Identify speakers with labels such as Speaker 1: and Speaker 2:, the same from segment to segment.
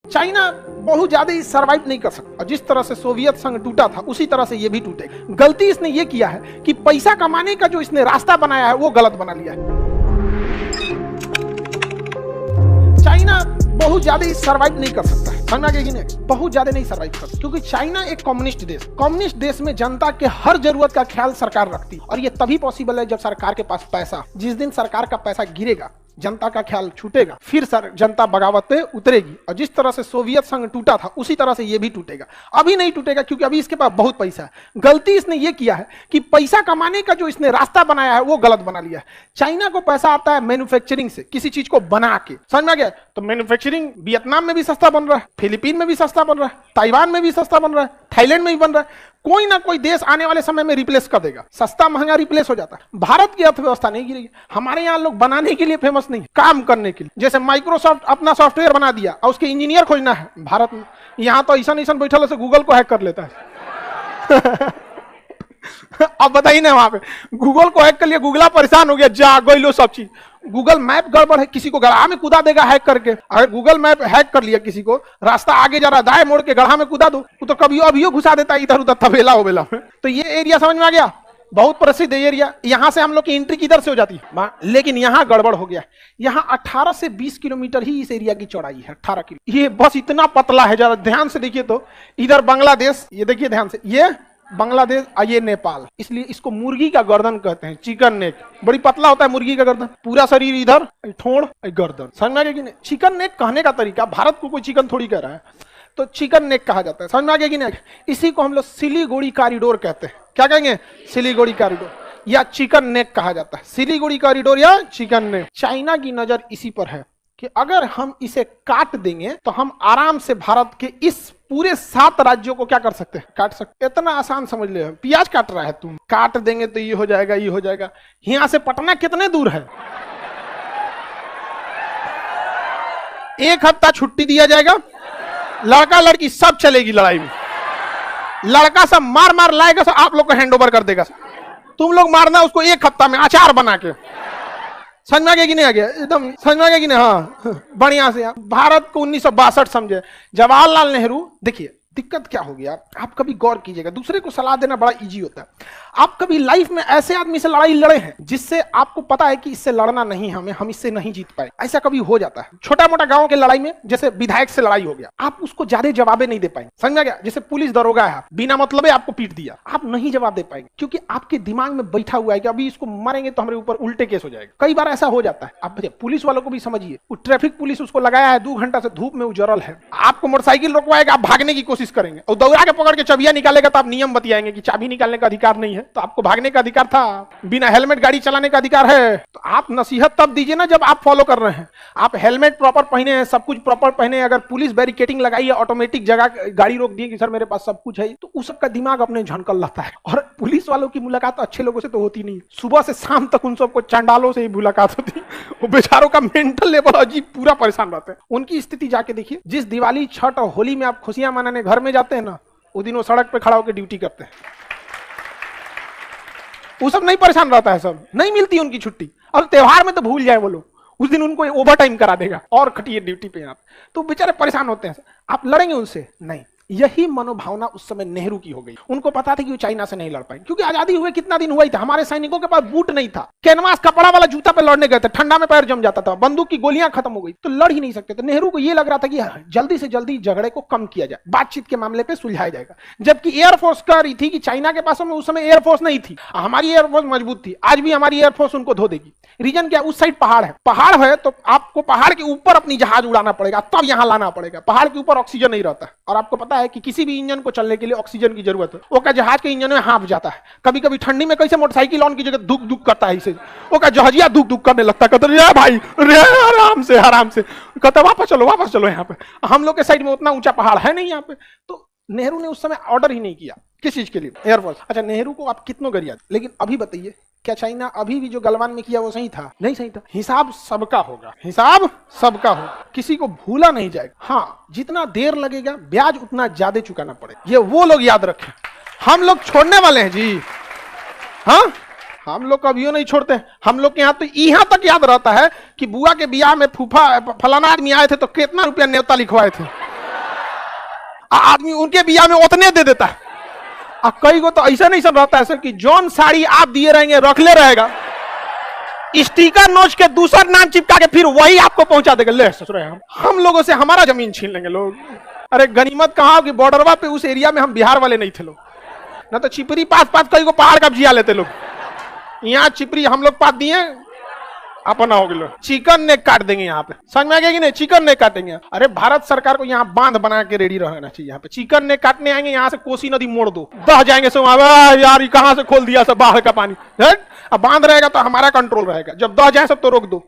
Speaker 1: China बहुत ज्यादा ही survive नहीं कर सकता। जिस तरह से सोवियत संघ टूटा था उसी तरह से ये भी टूटेगा। गलती इसने ये किया है कि पैसा कमाने का जो इसने रास्ता बनाया है वो गलत बना लिया है। चाइना बहुत ज्यादा ही सरवाइव नहीं कर सकता है, समझ गए कि नहीं? बहुत ज्यादा नहीं सरवाइव कर सकता, क्योंकि चाइना एक कम्युनिस्ट देश में जनता के हर जरूरत का ख्याल सरकार रखती है। और ये तभी पॉसिबल है जब सरकार के पास पैसा, जिस दिन सरकार का पैसा गिरेगा जनता का ख्याल छूटेगा, फिर जनता बगावत पे उतरेगी। और जिस तरह से सोवियत संघ टूटा था उसी तरह से ये भी टूटेगा। अभी नहीं टूटेगा क्योंकि अभी इसके पास बहुत पैसा है। गलती इसने ये किया है कि पैसा कमाने का जो इसने रास्ता बनाया है वो गलत बना लिया है। चाइना को पैसा आता है मैन्युफैक्चरिंग से, किसी चीज को बना के, समझ में आ गया? तो मैन्युफैक्चरिंग वियतनाम में भी सस्ता बन रहा है, फिलीपीन में भी सस्ता बन रहा है, ताइवान में भी सस्ता बन रहा है, थाईलैंड में भी बन रहा है। कोई ना कोई देश आने वाले समय में रिप्लेस कर देगा, सस्ता महंगा रिप्लेस हो जाता है। भारत की अर्थव्यवस्था नहीं गिरेगी। हमारे यहाँ लोग बनाने के लिए फेमस नहीं, काम करने के लिए। जैसे माइक्रोसॉफ्ट अपना सॉफ्टवेयर बना दिया और उसके इंजीनियर खोजना है भारत में, यहाँ तो ऐसा बैठल से गूगल को हैक कर लेता है। अब बताइए ना, वहां पे गूगल को हैक कर लिया, गूगला परेशान हो गया, जा गई लो सब चीज। गूगल मैप गड़बड़ है, किसी को गड्ढा में कूदा देगा हैक करके। अगर गूगल मैप हैक कर लिया, किसी को रास्ता आगे जा रहा, दाएं मोड़ के गड्ढा में कूदा दो तो कभी अभियो घुसा देता है इधर उधर तबेला उबेला में। तो ये एरिया समझ में आ गया, बहुत प्रसिद्ध एरिया। यहाँ से हम लोग की एंट्री किधर से हो जाती है, लेकिन यहाँ गड़बड़ हो गया। यहाँ 18 से 20 किलोमीटर ही इस एरिया की चौड़ाई है, 18 किलोमीटर। ये बस इतना पतला है, जरा ध्यान से देखिए तो। इधर बांग्लादेश, ये देखिए ध्यान से, ये बांग्लादेश और ये नेपाल। इसलिए इसको मुर्गी का गर्दन कहते हैं, चिकन नेक। बड़ी पतला होता है मुर्गी का गर्दन, पूरा शरीर इधर, ठोड़ गर्दन। समझ में आ गया कि नहीं? चिकन नेक कहने का तरीका, भारत को कोई चिकन थोड़ी कह रहा है, तो चिकन नेक कहा जाता है। समझ में आ गया कि नहीं? इसी को हम लोग सिलीगुड़ी कॉरिडोर कहते हैं। क्या कहेंगे? सिलीगुड़ी कॉरिडोर या चिकन नेक कहा जाता है। सिलीगुड़ी कॉरिडोर या चिकन नेक। चाइना की नजर इसी पर है कि अगर हम इसे काट देंगे तो हम आराम से भारत के इस पूरे 7 राज्यों को क्या कर सकते हैं, काट सकते। इतना आसान समझ ले, प्याज काट रहा है तुम, काट देंगे तो ये हो जाएगा, ये हो जाएगा। यहां से पटना कितने दूर है? 1 हफ्ता छुट्टी दिया जाएगा, लड़का लड़की सब चलेगी लड़ाई में। लड़का सब मार मार लाएगा, सब आप लोग को हैंड ओवर कर देगा। तुम लोग मारना उसको 1 हफ्ता में अचार बना के। समझ में आ गया कि नहीं आ गया? एकदम समझ में आ गया कि नहीं? हाँ, बढ़िया से। भारत को 1962 समझे, जवाहरलाल नेहरू। देखिए दिक्कत क्या हो गया, आप कभी गौर कीजिएगा। दूसरे को सलाह देना बड़ा इजी होता है। आप कभी लाइफ में ऐसे आदमी से लड़ाई लड़े हैं जिससे आपको पता है कि इससे लड़ना नहीं, हम इससे नहीं जीत पाए? ऐसा कभी हो जाता है। छोटा मोटा गांव के लड़ाई में, जैसे विधायक से लड़ाई हो गया, आप उसको ज्यादा जवाबे नहीं दे पाएंगे। समझ में आ गया? जैसे पुलिस दरोगा है, बिना मतलब आपको पीट दिया, आप नहीं जवाब दे पाएंगे, क्योंकि आपके दिमाग में बैठा हुआ है कि अभी इसको मारेंगे तो हमारे ऊपर उल्टे केस हो जाएगा। कई बार ऐसा हो जाता है। आप पुलिस वालों को भी समझिए, ट्रैफिक पुलिस उसको लगाया है, 2 घंटा से धूप में उजरल है, आपको मोटरसाइकिल रोकवाएगा, आप भागने की कोशिश करेंगे और दौड़ा के पकड़ के चाबियां निकालेगा तो आप नियम बतियाएंगे कि चाबी निकालने का अधिकार नहीं है, तो आपको भागने का अधिकार था, बिना हेलमेट गाड़ी चलाने का अधिकार है। तो आप नसीहत तब दीजिए ना जब आप फॉलो कर रहे हैं। आप हेलमेट प्रॉपर पहने हैं, सब कुछ प्रॉपर पहने। अगर पुलिस बैरिकेटिंग लगाई है, ऑटोमेटिक जगह गाड़ी रोक दी कि सर मेरे पास सब कुछ है, तो उस सबका दिमाग अपने झनकल रहता है। और पुलिस वालों की मुलाकात अच्छे लोगों से तो होती नहीं, सुबह से शाम तक उन सबको चंडालों से ही मुलाकात होती। वो बेचारों का मेंटल लेवल अजीब, पूरा परेशान रहते हैं। उनकी स्थिति जाके देखिए। जिस दिवाली, छठ और होली में आप खुशियां मनाने घर में जाते हैं ना, उस दिन वो सड़क पे खड़ा होकर ड्यूटी करते हैं। वो सब नहीं परेशान रहता है, सब नहीं मिलती उनकी छुट्टी। और त्योहार में तो भूल जाए वो लोग, उस दिन उनको ओवर टाइम करा देगा और खटिए ड्यूटी पे। आप तो बेचारे परेशान होते हैं। आप लड़ेंगे उनसे? नहीं। यही मनोभावना उस समय नेहरू की हो गई। उनको पता था कि वो चाइना से नहीं लड़ पाएंगे, क्योंकि आजादी हुए कितना दिन हुआ ही था। हमारे सैनिकों के पास बूट नहीं था, कैनवास कपड़ा वाला जूता पे लड़ने गए थे, ठंडा में पैर जम जाता था, बंदूक की गोलियां खत्म हो गई, तो लड़ ही नहीं सकते। तो नेहरू को यह लग रहा था कि जल्दी से जल्दी झगड़े को कम किया जाए, बातचीत के मामले पे सुलझाया जाएगा। जबकि एयरफोर्स कह रही थी कि चाइना के पास में उस समय एयरफोर्स नहीं थी, हमारी एयरफोर्स मजबूत थी। आज भी हमारी एयरफोर्स उनको धो देगी। रीजन क्या? उस साइड पहाड़ है, पहाड़ है तो आपको पहाड़ के ऊपर अपनी जहाज उड़ाना पड़ेगा, तब यहां लाना पड़ेगा। पहाड़ के ऊपर ऑक्सीजन नहीं रहता है, और आपको पता है कि किसी भी इंजन को चलने के लिए ऑक्सीजन की जरूरत है। वो का जहाज के इंजन में हाँफ जाता है। कभी कभी ठंडी में कैसे मोटरसाइकिल ऑन की जगह दुक दुक करता है, इसे वो का जहाजिया दुक दुक करने लगता है। कहते रे भाई रे, आराम से आराम से, कहते वापस चलो यहाँ पे। हम लोग के साइड में उतना ऊंचा पहाड़ है नहीं यहाँ पे। तो नेहरू ने उस समय ऑर्डर ही नहीं किया किस चीज के लिए, एयरफोर्स। अच्छा, नेहरू को आप कितनों गरिया, लेकिन अभी बताइए क्या चाइना अभी भी जो गलवान में किया वो सही था? नहीं सही था। हिसाब सबका होगा, हिसाब सबका होगा, किसी को भूला नहीं जाएगा। हाँ, जितना देर लगेगा ब्याज उतना ज्यादा चुकाना पड़ेगा, ये वो लोग याद रखें। हम लोग छोड़ने वाले हैं जी। हाँ, हम लोग कभी नहीं छोड़ते। हम लोग के यहाँ तो यहाँ तक याद रहता है कि बुआ के बियाह में फूफा फलाना आदमी आए थे तो कितना रुपया न्योता लिखवाए थे। आदमी उनके बिया में उतने दे देता है। अब कई को तो ऐसा नहीं सब रहता है सर कि जौन साड़ी आप दिए रहेंगे रखले रहेगा, स्टिकर नोच के दूसरा नाम चिपका के फिर वही आपको पहुंचा देगा। ले ससुरे हम लोगों से हमारा जमीन छीन लेंगे लोग। अरे गनीमत कहा कि बॉर्डरवा पे उस एरिया में हम बिहार वाले नहीं थे लोग, ना तो चिपरी पास कई को पहाड़ का जिया लेते लोग। यहाँ चिपरी हम लोग पास दिए अपना हो गया, चिकन नेक काट देंगे यहाँ पे। समझ में आ गया कि नहीं? चिकन नेक काटेंगे। अरे भारत सरकार को यहाँ बांध बना के रेडी रहना चाहिए। यहाँ पे चिकन नेक काटने आएंगे, यहाँ से कोसी नदी मोड़ दो, दह जाएंगे सब। यार ये कहाँ से खोल दिया सब बाहर का पानी। अब बांध रहेगा तो हमारा कंट्रोल रहेगा, जब दह जाए सब तो रोक दो।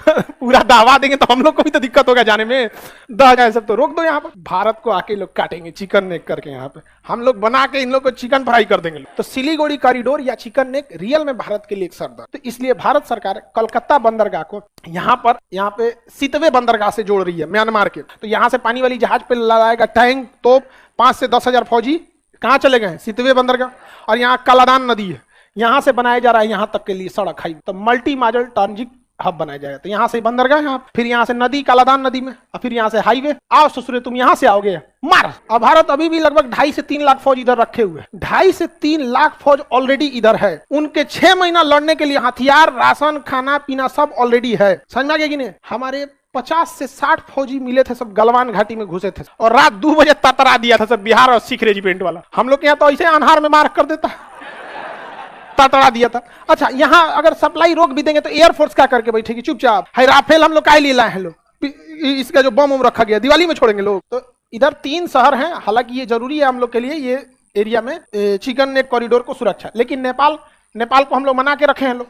Speaker 1: पूरा दावा देंगे तो हम लोग को भी तो दिक्कत होगा जाने में, दह जाए सब तो रोक दो। यहाँ पर भारत को आके लोग काटेंगे चिकन नेक करके, यहाँ पे हम लोग बना के इन लोग को चिकन फ्राई कर देंगे। तो सिलीगुड़ी कॉरिडोर या चिकन नेक रियल में भारत के लिए एक सरदर्द। तो इसलिए भारत सरकार कोलकाता बंदरगाह को यहाँ पे सितवे बंदरगाह से जोड़ रही है म्यांमार के। तो यहाँ से पानी वाली जहाज पे लगाएगा टैंक, तोप, 5 से 10 हजार फौजी। कहाँ चले गए? सितवे बंदरगाह। और यहाँ कालादान नदी है, यहाँ से बनाया जा रहा है यहाँ तक के लिए सड़क हाईवे। तो मल्टी मॉडल ट्रांजिट हब बनाया जाएगा। तो यहाँ से बंदरगाह, यहाँ फिर यहाँ से नदी कालादान नदी में, और फिर यहाँ से हाईवे। आओ ससुरे तुम यहाँ से आओगे मार। अब भारत अभी भी लगभग 2.5 से 3 लाख फौज इधर रखे हुए। 2.5 से 3 लाख फौज ऑलरेडी इधर है। उनके 6 महीना लड़ने के लिए हथियार, राशन, खाना पीना सब ऑलरेडी है। समझ में आ गया कि नहीं? हमारे 50 से 60 फौजी मिले थे, सब गलवान घाटी में घुसे थे और रात 2 बजे ततरा दिया था सब बिहार और सिख रेजिमेंट वाला। हम लोग के यहाँ तो ऐसे अनहार में मार कर देता, ततरा दिया था। अच्छा, यहाँ अगर सप्लाई रोक भी देंगे तो एयरफोर्स क्या करके बैठेगी चुपचाप? है राफेल हम लोग का लिए लाए हैं लोग, इसका जो बम रखा गया दिवाली में छोड़ेंगे लोग। तो इधर 3 शहर हैं, हालांकि ये जरूरी है हम लोग के लिए, ये एरिया में चिकन नेक कॉरिडोर को सुरक्षा। लेकिन नेपाल को हम लोग मना के रखे हैं लोग